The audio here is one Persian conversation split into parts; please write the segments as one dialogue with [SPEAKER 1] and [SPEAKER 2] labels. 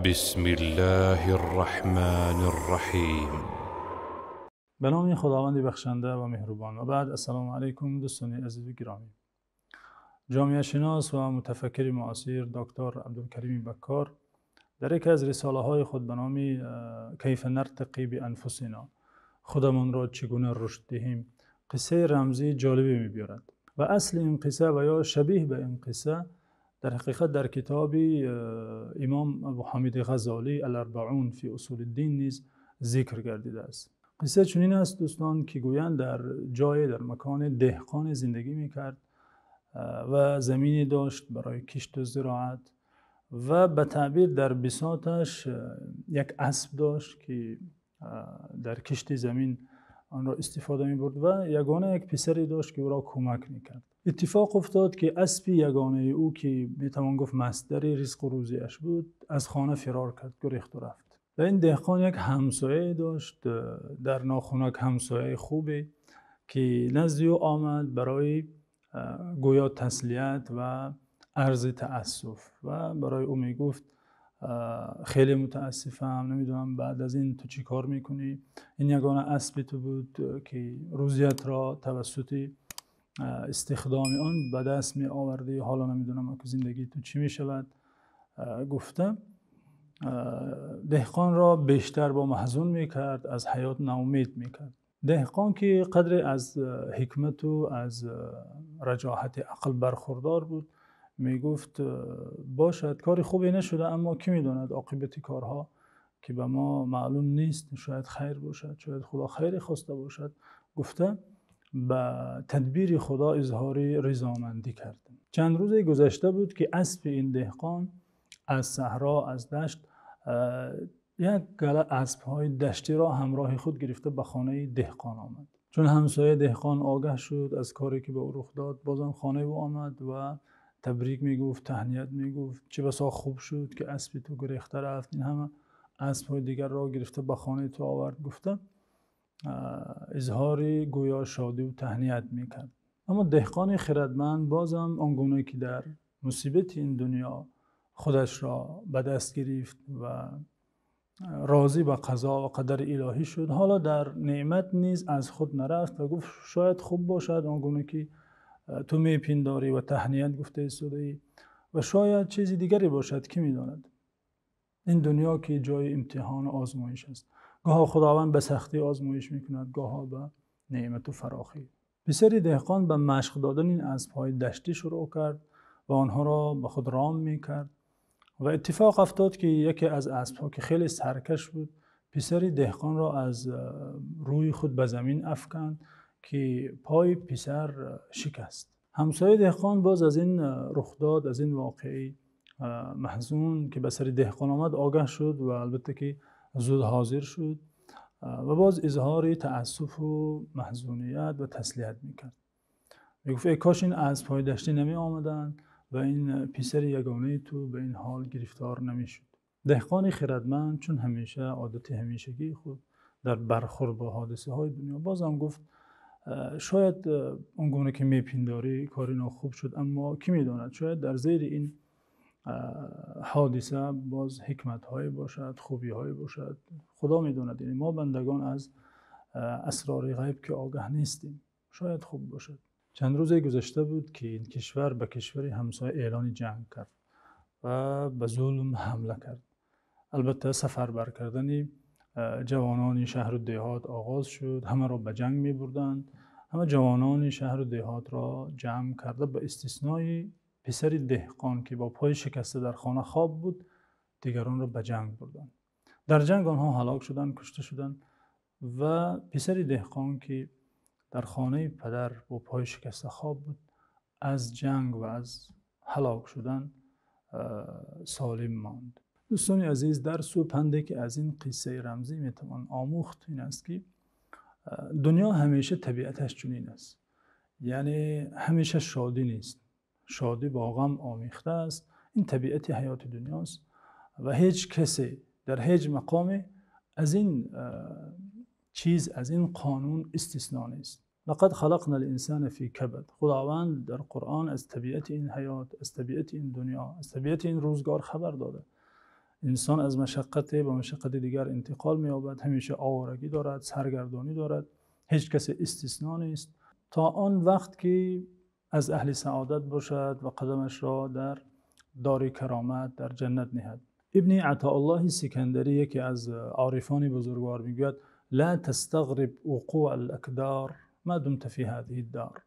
[SPEAKER 1] بسم الله الرحمن الرحیم.
[SPEAKER 2] به نام خداوند بخشنده و مهربان. و بعد السلام علیکم دوستان عزیز و گرامی. جامعه شناس و متفکر معاصر دکتر عبدالکریم بکار در یک از رساله های خود به نام کیف نرتقی بانفسنا، خودمان را چگونه رشد دهیم، قصه رمزی جالبی می‌بیارد. و اصل این قصه و یا شبیه به این قصه در حقیقت در کتاب امام ابو حامد غزالی الاربعون فی اصول الدین نیز ذکر گردیده است. قصه چنین است دوستان که گویند در مکان دهقان زندگی میکرد و زمینی داشت برای کشت و زراعت و به تعبیر در بساطش یک اسب داشت که در کشت زمین آن را استفاده می برد و یگانه یک پسری داشت که او را کمک میکرد. اتفاق افتاد که اسب یگانه او که میتوان گفت مصدر رزق و روزیش بود از خانه فرار کرد، گریخت و رفت. و این دهقان یک همسایه داشت در ناخنک، همسایه خوبی که نزد او آمد برای گویا تسلیت و عرض تأسف و برای او میگفت خیلی متاسفم، نمیدونم بعد از این تو چی کار میکنی، این یگانه اسب تو بود که روزیت را توسط استخدام آن به دست می آوردی، حالا نمیدونم که زندگی تو چی میشود. گفته دهقان را بیشتر با محزون میکرد، از حیات ناامید میکرد. دهقان که قدر از حکمت و از رجاحت عقل برخوردار بود میگفت باشد کار خوبی نشده، اما کی میداند عاقبت کارها که به ما معلوم نیست، شاید خیر باشد، شاید خدا خیر خواسته باشد. گفته به تدبیر خدا اظهار رضامندی کرد. چند روز گذشته بود که اسب این دهقان از صحرا، از دشت، یک گله اسب‌های دشتی را همراه خود گرفته به خانه دهقان آمد. چون همسایه دهقان آگاه شد از کاری که به او رخ داد، بازم خانه او آمد و تبریک میگفت، تهنیت میگفت، چه بسا خوب شد که اسب تو گریخته رفت، این همه اسب‌های دیگر را گرفته به خانه تو آورد. گفته اظهار گویا شادی و تهنیت میکرد. اما دهقان خردمند بازم آنگونه که در مصیبت این دنیا خودش را به دست گرفت و راضی به قضا و قدر الهی شد، حالا در نعمت نیز از خود نرفت و گفت شاید خوب باشد آنگونه که تو میپنداری و تهنیت گفته ایستاده‌ای و شاید چیزی دیگری باشد، کی میداند. این دنیا که جای امتحان و آزمایش است، گاه خداوند به سختی آزمایش میکند، گاه به نعمت و فراخی. پسر دهقان به مشق دادن این اسب‌های دشتی شروع کرد و آنها را به خود رام میکرد و اتفاق افتاد که یکی از اسب‌ها که خیلی سرکش بود پسر دهقان را از روی خود به زمین افکند که پای پسر شکست. همسایه دهقان باز از این رخداد، از این واقعه محزون که به سر دهقان آمد آگاه شد و البته که زود حاضر شد و باز اظهار تأسف و محزونیت و تسلیت میکرد. میگفت ای کاش این اسب‌های دشتی نمی آمدن و این پسر یگانه تو به این حال گرفتار نمیشد. دهقان خردمند چون همیشه عادت همیشگی خود در برخورد با حادثه های دنیا، بازم گفت شاید اونگونه که میپنداری کاری ناخوب شد، اما کی میداند شاید در زیر این حادثه باز حکمت های باشد، خوبی های باشد، خدا میداند. یعنی ما بندگان از اسرار غیب که آگاه نیستیم، شاید خوب باشد. چند روز گذشته بود که این کشور به کشور همسایه اعلان جنگ کرد و به ظلم حمله کرد. البته سفربر کردن جوانان شهر و دهات آغاز شد، همه را به جنگ می بردند. همه جوانان شهر و دهات را جمع کرده به استثنای پسر دهقان که با پای شکسته در خانه خواب بود، دیگران را به جنگ بردند. در جنگ آنها هلاک شدند، کشته شدند و پسر دهقان که در خانه پدر با پای شکسته خواب بود، از جنگ و از هلاک شدن سالم ماند. دوستان عزیز، درس و پندی که از این قصه رمزی میتوان آموخت این است که دنیا همیشه طبیعتش چنین است، یعنی همیشه شادی نیست، شادی با غم آمیخته است. این طبیعت حیات دنیاست و هیچ کسی در هیچ مقام از این چیز، از این قانون استثنا نیست. لقد خلقنا الانسان فی کبد. خداوند در قرآن از طبیعت این حیات، از طبیعت این دنیا، از طبیعت این روزگار خبر داده. انسان از مشقت به مشقت دیگر انتقال می‌یابد، همیشه آوارگی دارد، سرگردانی دارد، هیچ کس استثنا نیست تا آن وقت که از اهل سعادت باشد و قدمش را در دار کرامت در جنت نهد. ابن عطاءالله سکندری یکی از عارفان بزرگوار میگوید لا تستغرب وقوع الاکدار ما دمت فی هذه الدار.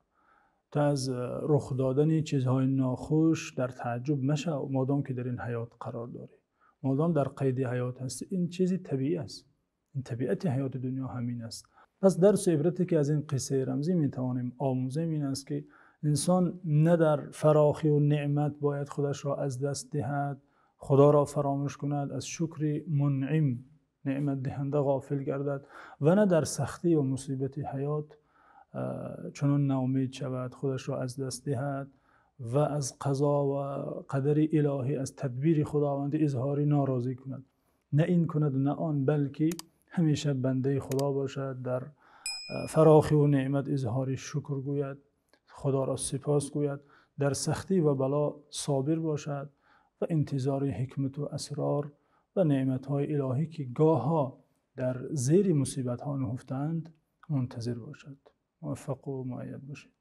[SPEAKER 2] تا از رخ دادن چیزهای ناخوش در تعجب مشو مادام که در این حیات قرار داری، مادام در قید حیات هستی. این چیزی طبیعی است، این طبیعت حیات دنیا همین است. پس درس و عبرتی که از این قصه رمزی میتوانیم آموزیم این است که انسان نه در فراخی و نعمت باید خودش را از دست دهد، خدا را فراموش کند، از شکر منعم نعمت دهنده غافل گردد و نه در سختی و مصیبت حیات چنان ناامید شود، خودش را از دست دهد و از قضا و قدر الهی، از تدبیر خداوند اظهاری ناراضی کند. نه این کند و نه آن، بلکه همیشه بنده خدا باشد، در فراخی و نعمت اظهاری شکر گوید، خدا را سپاس گوید، در سختی و بلا صابر باشد و انتظار حکمت و اسرار و نعمت‌های الهی که گاه‌ها در زیر مصیبت‌ها نهفتند منتظر باشد. موفق و مؤید باشید.